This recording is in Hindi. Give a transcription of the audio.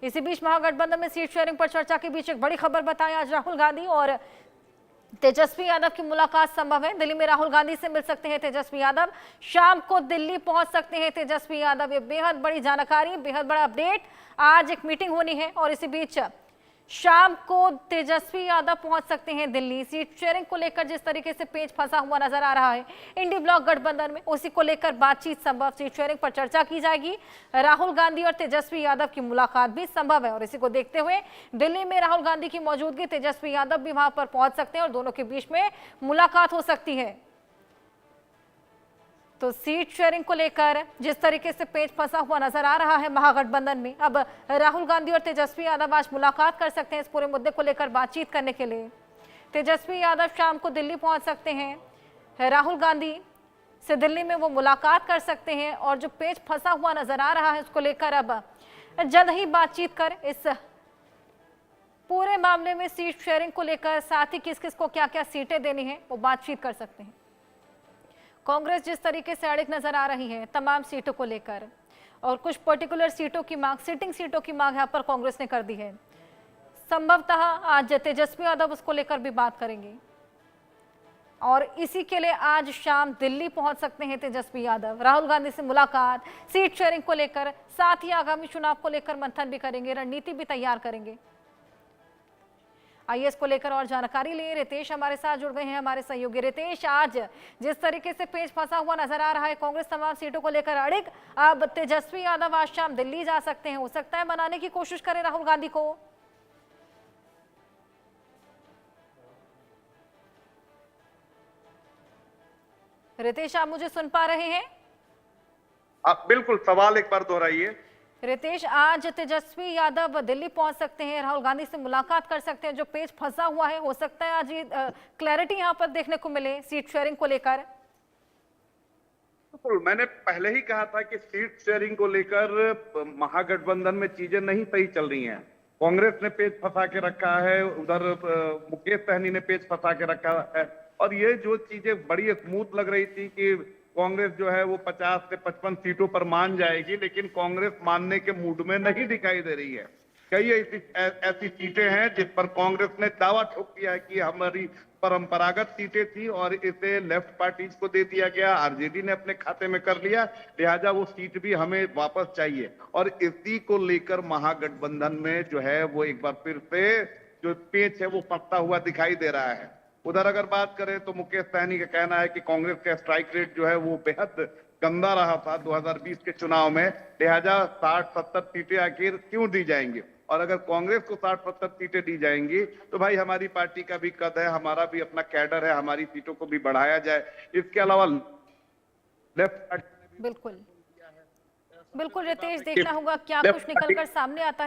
इसी बीच महागठबंधन में सीट शेयरिंग पर चर्चा के बीच एक बड़ी खबर बताई। आज राहुल गांधी और तेजस्वी यादव की मुलाकात संभव है। दिल्ली में राहुल गांधी से मिल सकते हैं तेजस्वी यादव। शाम को दिल्ली पहुंच सकते हैं तेजस्वी यादव। ये बेहद बड़ी जानकारी, बेहद बड़ा अपडेट। आज एक मीटिंग होनी है और इसी बीच शाम को तेजस्वी यादव पहुंच सकते हैं दिल्ली। सीट शेयरिंग को लेकर जिस तरीके से पेच फंसा हुआ नजर आ रहा है इंडी ब्लॉक गठबंधन में, उसी को लेकर बातचीत संभव। सीट शेयरिंग पर चर्चा की जाएगी। राहुल गांधी और तेजस्वी यादव की मुलाकात भी संभव है और इसी को देखते हुए दिल्ली में राहुल गांधी की मौजूदगी, तेजस्वी यादव भी वहां पर पहुंच सकते हैं और दोनों के बीच में मुलाकात हो सकती है। तो सीट शेयरिंग को लेकर जिस तरीके से पेच फंसा हुआ नजर आ रहा है महागठबंधन में, अब राहुल गांधी और तेजस्वी यादव आज मुलाकात कर सकते हैं इस पूरे मुद्दे को लेकर बातचीत करने के लिए। तेजस्वी यादव शाम को दिल्ली पहुंच सकते हैं। राहुल गांधी से दिल्ली में वो मुलाकात कर सकते हैं और जो पेच फंसा हुआ नजर आ रहा है उसको लेकर अब जल्द ही बातचीत कर इस पूरे मामले में सीट शेयरिंग को लेकर, साथ ही किस किस को क्या क्या सीटें देनी है, वो बातचीत कर सकते हैं। कांग्रेस जिस तरीके से अड़िग नजर आ रही है तमाम सीटों को लेकर और कुछ पर्टिकुलर सीटों की मांग, सिटिंग सीटों की मांग यहां पर कांग्रेस ने कर दी है। संभवतः आज तेजस्वी यादव उसको लेकर भी बात करेंगे और इसी के लिए आज शाम दिल्ली पहुंच सकते हैं तेजस्वी यादव। राहुल गांधी से मुलाकात, सीट शेयरिंग को लेकर, साथ ही आगामी चुनाव को लेकर मंथन भी करेंगे, रणनीति भी तैयार करेंगे। आइए इसको लेकर और जानकारी लिए। रितेश हमारे साथ जुड़ गए हैं, हमारे सहयोगी। रितेश, आज जिस तरीके से पेच फंसा हुआ नजर आ रहा है, कांग्रेस तमाम सीटों को लेकर अड़िग, अब तेजस्वी यादव आज शाम दिल्ली जा सकते हैं। हो सकता है मनाने की कोशिश करें राहुल गांधी को। रितेश, आप मुझे सुन पा रहे हैं? आप बिल्कुल, सवाल एक बार दोहराइए। रितेश, आज तेजस्वी यादव दिल्ली पहुंच सकते हैं, राहुल गांधी से मुलाकात कर सकते हैं। जो पेज फंसा हुआ है, हो सकता है आज क्लैरिटी यहां पर देखने को मिले सीट शेयरिंग को लेकर। बिल्कुल, मैंने पहले ही कहा था कि सीट शेयरिंग को लेकर महागठबंधन में चीजें नहीं सही चल रही हैं। कांग्रेस ने पेच फंसा के रखा है, उधर मुकेश सहनी ने पेच फंसा के रखा है और ये जो चीजें बड़ी स्मूथ लग रही थी कि कांग्रेस जो है वो 50 से 55 सीटों पर मान जाएगी, लेकिन कांग्रेस मानने के मूड में नहीं दिखाई दे रही है। कई ऐसी सीटें हैं जिस पर कांग्रेस ने दावा ठोक दिया है कि हमारी परंपरागत सीटें थी और इसे लेफ्ट पार्टीज को दे दिया गया, आरजेडी ने अपने खाते में कर लिया, लिहाजा वो सीट भी हमें वापस चाहिए। और इसी को लेकर महागठबंधन में जो है वो एक बार फिर से जो पेच है वो फंसता हुआ दिखाई दे रहा है। उधर अगर बात करें तो मुकेश सहनी का कहना है कि कांग्रेस का स्ट्राइक रेट जो है वो बेहद गंदा रहा था 2020 के चुनाव में, लिहाजा 60-70 सीटें आखिर क्यों दी जाएंगी। और अगर कांग्रेस को 60-70 सीटें दी जाएंगी तो भाई हमारी पार्टी का भी कद है, हमारा भी अपना कैडर है, हमारी सीटों को भी बढ़ाया जाए। इसके अलावा लेफ्ट बिल्कुल बिल्कुल रितेश, देखना होगा क्या कुछ निकल कर सामने आता है।